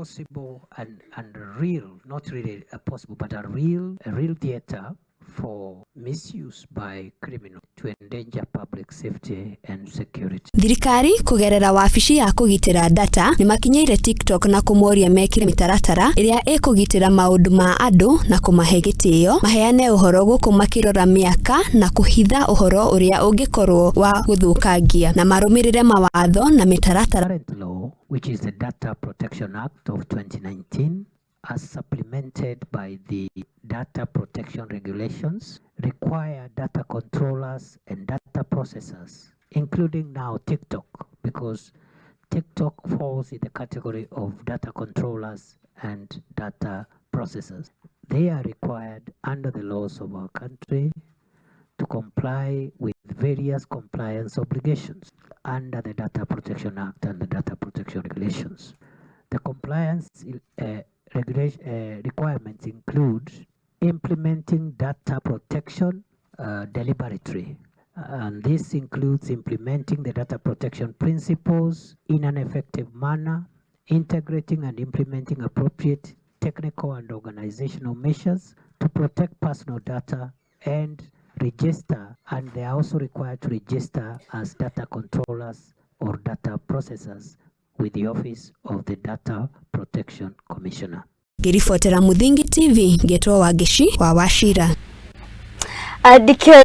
possible and real, not really a possible, but a real theater for misuse by criminals to endanger public safety and security. Thirikari kugerera wabici ya kugitira data ni makinyeire TikTok na kumoria mekire mitaratara iria ikugitira maundu ma andu na kumahe gitio, maheane uhoro gukumakirora miaka na kuhitha uhoro uria ungikorwo wa guthukangia na marumirire mawatho na mitaratara. Current law, which is the Data Protection Act of 2019, as supplemented by the Data Protection Regulations, require data controllers and data processors, including now TikTok, because TikTok falls in the category of data controllers and data processors. They are required under the laws of our country to comply with various compliance obligations under the Data Protection Act and the Data Protection Regulations. The compliance requirements include implementing data protection deliberately, and this includes implementing the data protection principles in an effective manner, integrating and implementing appropriate technical and organizational measures to protect personal data and register, and they are also required to register as data controllers or data processors with the Office of the Data Protection Commissioner. Girifotera Muthingi TV, Getwo Wagishi wa Wachira.